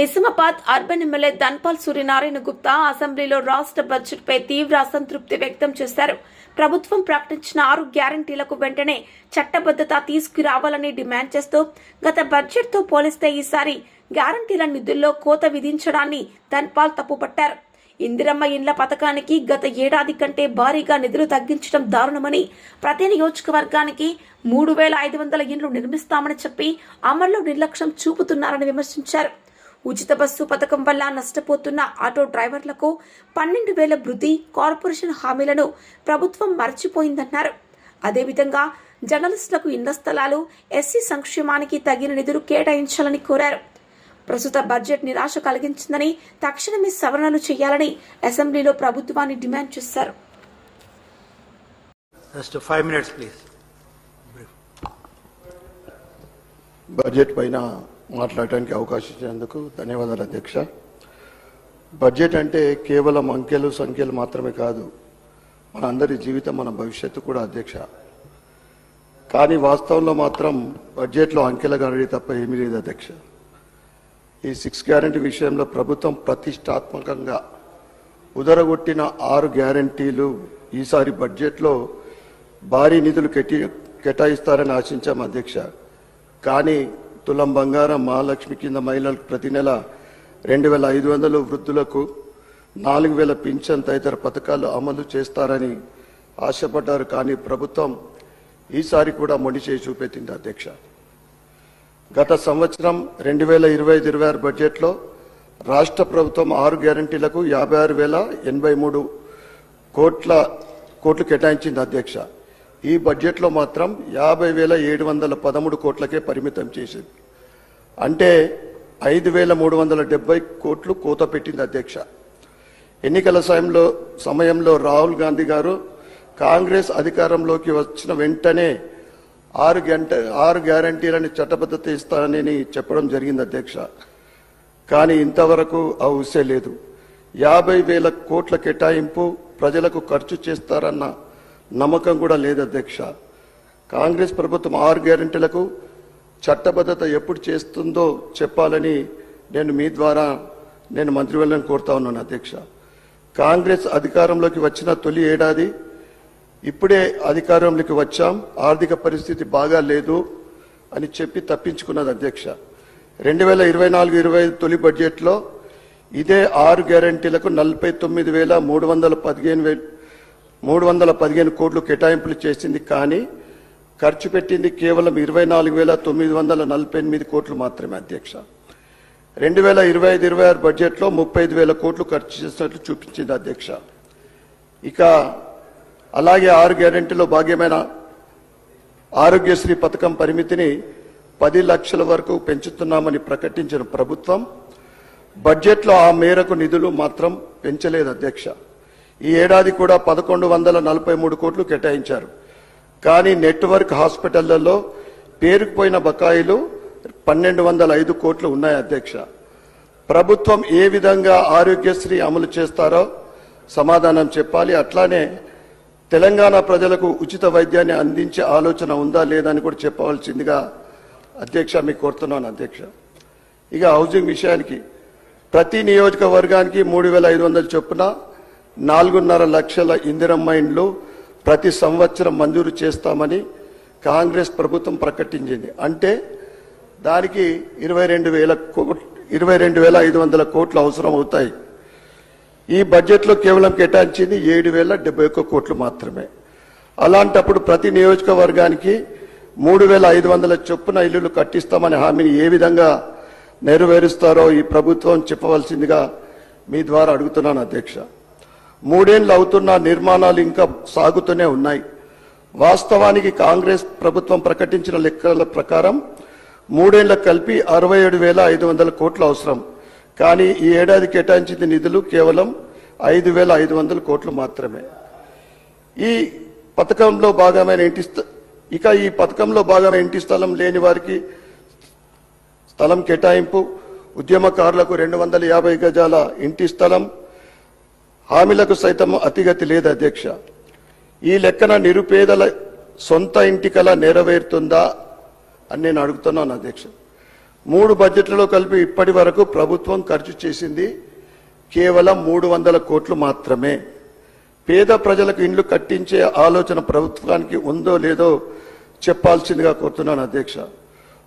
Nizamabad urban MLA Dhanpal Suryanarayana Gupta అసెంబ్లీలో రాష్ట్ర బడ్జెట్పై తీవ్ర అసంతృప్తి వ్యక్తం చేశారు. ప్రభుత్వం ప్రకటించిన 6 గ్యారంటీలకు వెంటనే చట్టబద్ధత తీసుకురావాలని డిమాండ్ చేస్తూ గత బడ్జెట్తో పోలిస్తే ఈసారి గ్యారంటీల నిధుల్లో కోత విధించడాన్ని ధన్పాల్ తప్పుపట్టారు. ఇందిరమ్మ ఇండ్ల పథకానికి గత ఏడాది కంటే భారీగా నిధులు తగ్గించడం దారుణమని, ప్రతి నియోజకవర్గానికి 3500 ఇండ్లు నిర్మిస్తామని చెప్పి అమల్లో నిర్లక్ష్యం చూపుతున్నారని విమర్శించారు. ఉచిత బస్సు పథకం వల్ల నష్టపోతున్న ఆటో డ్రైవర్లకు 12,000 వృద్ధి, కార్పొరేషన్ హామీలను ప్రభుత్వం మర్చిపోయిందన్నారు. అదేవిధంగా జర్నలిస్టులకు ఇళ్ల స్థలాలు, ఎస్సీ సంక్షేమానికి తగిన నిధులు కేటాయించాలని కోరారు. ప్రస్తుత బడ్జెట్ నిరాశ కలిగించిందని, తక్షణమే సవరణలు చేయాలని అసెంబ్లీలో ప్రభుత్వాన్ని డిమాండ్ చేశారు. బడ్జెట్ పైన మాట్లాడటానికి అవకాశం ఇచ్చినందుకు ధన్యవాదాలు అధ్యక్ష. బడ్జెట్ అంటే కేవలం అంకెలు సంఖ్యలు మాత్రమే కాదు, మన అందరి జీవితం, మన భవిష్యత్తు కూడా అధ్యక్ష. కానీ వాస్తవంలో మాత్రం బడ్జెట్లో అంకెల గణడి తప్ప ఏమీ లేదు అధ్యక్ష. ఈ 6 గ్యారంటీ విషయంలో ప్రభుత్వం ప్రతిష్టాత్మకంగా ఉదరగొట్టిన 6 గ్యారంటీలు ఈసారి బడ్జెట్లో భారీ నిధులు కేటాయిస్తారని ఆశించాం అధ్యక్ష. కానీ తులం బంగారం, మహాలక్ష్మి కింద మహిళలకు ప్రతి నెల 2,500, వృద్ధులకు 4,000 పింఛన్ తదితర పథకాలు అమలు చేస్తారని ఆశపడ్డారు. కానీ ప్రభుత్వం ఈసారి కూడా మొండి చేయి చూపెట్టింది అధ్యక్ష. గత సంవత్సరం 2025-26 బడ్జెట్లో రాష్ట్ర ప్రభుత్వం 6 గ్యారంటీలకు 56,083 కోట్లు కేటాయించింది అధ్యక్ష. ఈ బడ్జెట్లో మాత్రం 50,713 కోట్లకే పరిమితం చేసింది. అంటే 5,370 కోట్లు కోత పెట్టింది అధ్యక్ష. ఎన్నికల సమయంలో రాహుల్ గాంధీ గారు కాంగ్రెస్ అధికారంలోకి వచ్చిన వెంటనే 6 గ్యారంటీలని చట్టబద్ధత ఇస్తానని చెప్పడం జరిగింది అధ్యక్ష. కానీ ఇంతవరకు ఆ ఊసే లేదు. 50,000 కోట్ల కేటాయింపు ప్రజలకు ఖర్చు చేస్తారన్న నమ్మకం కూడా లేదు అధ్యక్ష. కాంగ్రెస్ ప్రభుత్వం 6 గ్యారంటీలకు చట్టబద్ధత ఎప్పుడు చేస్తుందో చెప్పాలని మీ ద్వారా మంత్రివర్యులను కోరుతా ఉన్నాను అధ్యక్ష. కాంగ్రెస్ అధికారంలోకి వచ్చిన తొలి ఏడాది ఇప్పుడే అధికారంలోకి వచ్చాం, ఆర్థిక పరిస్థితి బాగా లేదు అని చెప్పి తప్పించుకున్నది అధ్యక్ష. 2024-25 తొలి బడ్జెట్లో ఇదే 6 గ్యారంటీలకు 49,315 కోట్లు కేటాయింపులు చేసింది. కానీ ఖర్చు పెట్టింది కేవలం 24,948 కోట్లు మాత్రమే అధ్యక్ష. 2025-26 బడ్జెట్లో 35,000 కోట్లు ఖర్చు చేసినట్లు చూపించింది అధ్యక్ష. ఇక అలాగే 6 గ్యారెంటీలో భాగమైన ఆరోగ్యశ్రీ పథకం పరిమితిని 10 లక్షల వరకు పెంచుతున్నామని ప్రకటించిన ప్రభుత్వం బడ్జెట్లో ఆ మేరకు నిధులు మాత్రం పెంచలేదు అధ్యక్ష. ఈ ఏడాది కూడా 1,143 కోట్లు కేటాయించారు. కానీ నెట్వర్క్ హాస్పిటళ్లలో పేరుకుపోయిన బకాయిలు 1,205 కోట్లు ఉన్నాయి అధ్యక్ష. ప్రభుత్వం ఏ విధంగా ఆరోగ్యశ్రీ అమలు చేస్తారో సమాధానం చెప్పాలి. అట్లానే తెలంగాణ ప్రజలకు ఉచిత వైద్యాన్ని అందించే ఆలోచన ఉందా లేదా అని కూడా చెప్పవలసిందిగా అధ్యక్ష మీకు కోరుతున్నాను అధ్యక్ష. ఇక హౌసింగ్ విషయానికి ప్రతి నియోజకవర్గానికి 3,500 చొప్పున 4.5 లక్షల ఇందిరమ్మ ఇండ్లు ప్రతి సంవత్సరం మంజూరు చేస్తామని కాంగ్రెస్ ప్రభుత్వం ప్రకటించింది. అంటే దానికి 22,500 కోట్లు అవసరం అవుతాయి. ఈ బడ్జెట్లో కేవలం కేటాయించింది 7,071 కోట్లు మాత్రమే. అలాంటప్పుడు ప్రతి నియోజకవర్గానికి 3,500 చొప్పున ఇల్లులు కట్టిస్తామనే హామీని ఏ విధంగా నెరవేరుస్తారో ఈ ప్రభుత్వం చెప్పవలసిందిగా మీ ద్వారా అడుగుతున్నాను అధ్యక్ష. 3 ఏళ్లు అవుతున్న నిర్మాణాలు ఇంకా సాగుతూనే ఉన్నాయి. వాస్తవానికి కాంగ్రెస్ ప్రభుత్వం ప్రకటించిన లెక్కల ప్రకారం 3 ఏళ్లకు కలిపి 67,500 కోట్లు అవసరం. కానీ ఈ ఏడాది కేటాయించిన నిధులు కేవలం 5,500 కోట్లు మాత్రమే. ఈ పథకంలో భాగమైన ఇంటి స్థలం లేని వారికి స్థలం కేటాయింపు, ఉద్యమకారులకు 250 గజాల ఇంటి స్థలం, హామీలకు సైతం అతిగతి లేదు అధ్యక్ష. ఈ లెక్కన నిరుపేదల సొంత ఇంటి కల నెరవేరుతుందా అని నేను అడుగుతున్నాను అధ్యక్ష. 3 బడ్జెట్లలో కలిపి ఇప్పటి వరకు ప్రభుత్వం ఖర్చు చేసింది కేవలం 300 కోట్లు మాత్రమే. పేద ప్రజలకు ఇండ్లు కట్టించే ఆలోచన ప్రభుత్వానికి ఉందో లేదో చెప్పాల్సిందిగా కోరుతున్నాను అధ్యక్ష.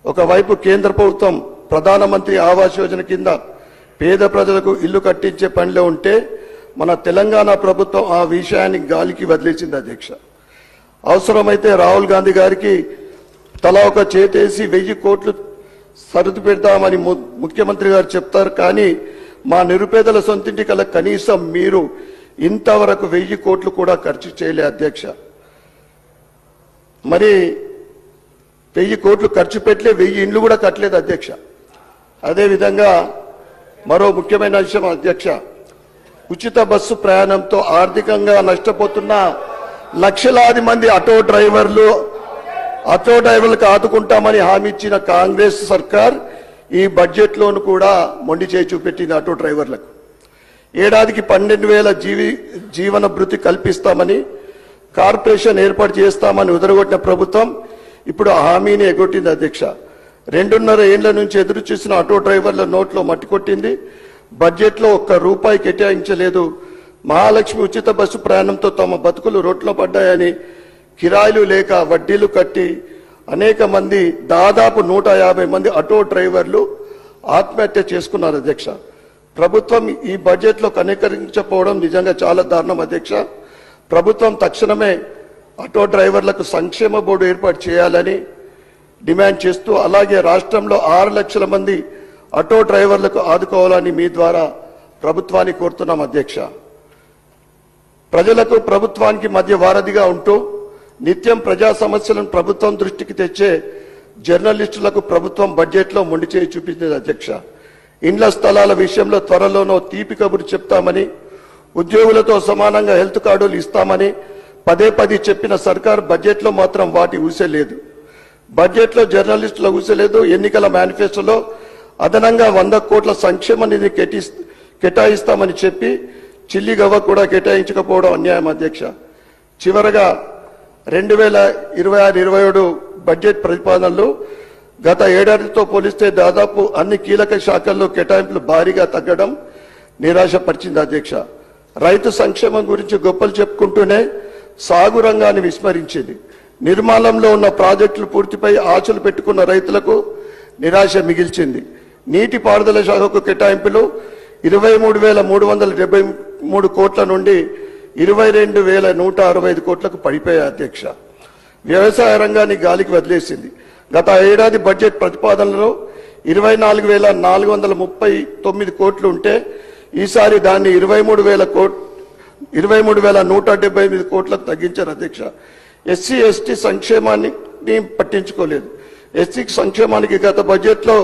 ఒకవైపు కేంద్ర ప్రభుత్వం ప్రధానమంత్రి ఆవాస్ యోజన కింద పేద ప్రజలకు ఇల్లు కట్టించే పనిలో ఉంటే మన తెలంగాణ ప్రభుత్వం ఆ విషయాన్ని గాలికి వదిలేసింది అధ్యక్ష. అవసరమైతే రాహుల్ గాంధీ గారికి తలా ఒక చేతేసి 1000 కోట్లు సరుదు పెడతామని ముఖ్యమంత్రి గారు చెప్తారు. కానీ మా నిరుపేదల సొంతింటి కల కనీసం మీరు ఇంతవరకు 1000 కోట్లు కూడా ఖర్చు చేయలే అధ్యక్ష. మరి 1000 కోట్లు ఖర్చు పెట్టలే, 1000 ఇండ్లు కూడా కట్టలేదు అధ్యక్ష. అదేవిధంగా మరో ముఖ్యమైన విషయం అధ్యక్ష, ఉచిత బస్సు ప్రయాణంతో ఆర్థికంగా నష్టపోతున్న లక్షలాది మంది ఆటో డ్రైవర్లకు ఆదుకుంటామని హామీ ఇచ్చిన కాంగ్రెస్ సర్కార్ ఈ బడ్జెట్ లోను కూడా మొండి చేయి చూపెట్టింది ఆటో డ్రైవర్లకు. ఏడాదికి 12,000 జీవన భృతి కల్పిస్తామని, కార్పొరేషన్ ఏర్పాటు చేస్తామని ఉదరగొట్టిన ప్రభుత్వం ఇప్పుడు హామీని ఎగొట్టింది అధ్యక్ష. 2.5 ఏళ్ల నుంచి ఎదురు చూసిన ఆటో డ్రైవర్ల నోట్లో మట్టి కొట్టింది. బడ్జెట్ లో ₹1 కేటాయించలేదు. మహాలక్ష్మి ఉచిత బస్సు ప్రయాణంతో తమ బతుకులు రోడ్లో పడ్డాయని కిరాయిలు లేక వడ్డీలు కట్టి అనేక మంది దాదాపు 150 మంది ఆటో డ్రైవర్లు ఆత్మహత్య చేసుకున్నారు అధ్యక్ష. ప్రభుత్వం ఈ బడ్జెట్ లో కనికరించకపోవడం నిజంగా చాలా దారుణం అధ్యక్ష. ప్రభుత్వం తక్షణమే ఆటో డ్రైవర్లకు సంక్షేమ బోర్డు ఏర్పాటు చేయాలని డిమాండ్ చేస్తూ, అలాగే రాష్ట్రంలో 6 లక్షల మంది ఆటో డ్రైవర్లకు ఆదుకోవాలని మీ ద్వారా ప్రభుత్వాన్ని కోరుతున్నాం అధ్యక్ష. ప్రజలకు ప్రభుత్వానికి మధ్య వారధిగా ఉంటూ నిత్యం ప్రజా సమస్యలను ప్రభుత్వం దృష్టికి తెచ్చే జర్నలిస్టులకు ప్రభుత్వం బడ్జెట్ లో మొండి చేయి చూపించింది అధ్యక్ష. ఇండ్ల స్థలాల విషయంలో త్వరలోనో తీపి కబురు చెప్తామని, ఉద్యోగులతో సమానంగా హెల్త్ కార్డులు ఇస్తామని పదే చెప్పిన సర్కార్ బడ్జెట్ లో మాత్రం వాటి ఊసే లేదు. బడ్జెట్ లో జర్నలిస్టుల ఊసే లేదు. ఎన్నికల మేనిఫెస్టోలో అదనంగా 100 కోట్ల సంక్షేమ నిధి కేటాయిస్తామని చెప్పి చిల్లిగవ్వ కూడా కేటాయించకపోవడం అన్యాయం అధ్యక్ష. చివరగా 2026-27 బడ్జెట్ ప్రతిపాదనలు గత ఏడాదితో పోలిస్తే దాదాపు అన్ని కీలక శాఖల్లో కేటాయింపులు భారీగా తగ్గడం నిరాశపరిచింది అధ్యక్ష. రైతు సంక్షేమం గురించి గొప్పలు చెప్పుకుంటూనే సాగు రంగాన్ని విస్మరించింది. నిర్మాణంలో ఉన్న ప్రాజెక్టుల పూర్తిపై ఆశలు పెట్టుకున్న రైతులకు నిరాశ మిగిల్చింది. నీటి పారుదల శాఖకు కేటాయింపులు 23,373 కోట్ల నుండి 22,165 కోట్లకు పడిపోయాయి అధ్యక్ష. వ్యవసాయ రంగాన్ని గాలికి వదిలేసింది. గత ఏడాది బడ్జెట్ ప్రతిపాదనలో 24,439 కోట్లు ఉంటే ఈసారి దాన్ని 23,178 కోట్లకు తగ్గించారు అధ్యక్ష. ఎస్సీ ఎస్టీ సంక్షేమాన్ని పట్టించుకోలేదు. ఎస్సీ సంక్షేమానికి గత బడ్జెట్ లో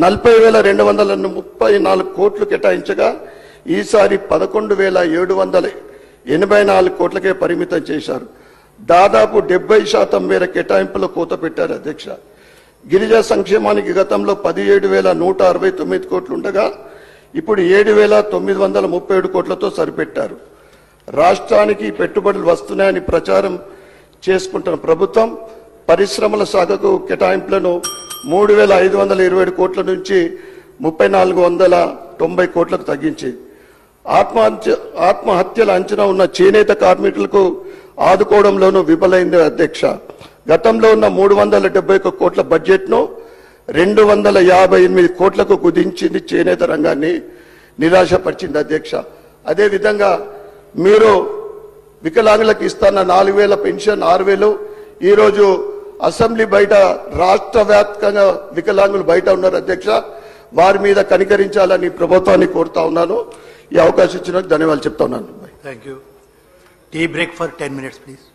40,234 కోట్లు కేటాయించగా ఈసారి 11,784 కోట్లకే పరిమితం చేశారు. దాదాపు 70% మేర కేటాయింపులో కోత పెట్టారు అధ్యక్ష. గిరిజన సంక్షేమానికి గతంలో 17,169 కోట్లు ఉండగా ఇప్పుడు 7,937 కోట్లతో సరిపెట్టారు. రాష్ట్రానికి పెట్టుబడులు వస్తున్నాయని ప్రచారం చేసుకుంటున్న ప్రభుత్వం పరిశ్రమల శాఖకు కేటాయింపులను 3,527 కోట్ల నుంచి 3,490 కోట్లకు తగ్గించింది. ఆత్మహత్యల అంచనా ఉన్న చేనేత కార్మికులకు ఆదుకోవడంలోనూ విఫలైంది అధ్యక్ష. గతంలో ఉన్న 371 కోట్ల బడ్జెట్ ను 258 కోట్లకు కుదించింది. చేనేత రంగాన్ని నిరాశపరిచింది అధ్యక్ష. అదేవిధంగా మీరు వికలాంగులకు ఇస్తున్న 4,000 పెన్షన్ 6,000 ఈరోజు అసెంబ్లీ బయట రాష్ట్ర వ్యాప్తంగా వికలాంగులు బయట ఉన్నారు అధ్యక్ష. వారి మీద కనికరించాలని ప్రభుత్వాన్ని కోరుతా ఉన్నాను. ఈ అవకాశం ఇచ్చినందుకు ధన్యవాదాలు చెప్తా ఉన్నాను. Thank you. Tea break for 10 minutes, please.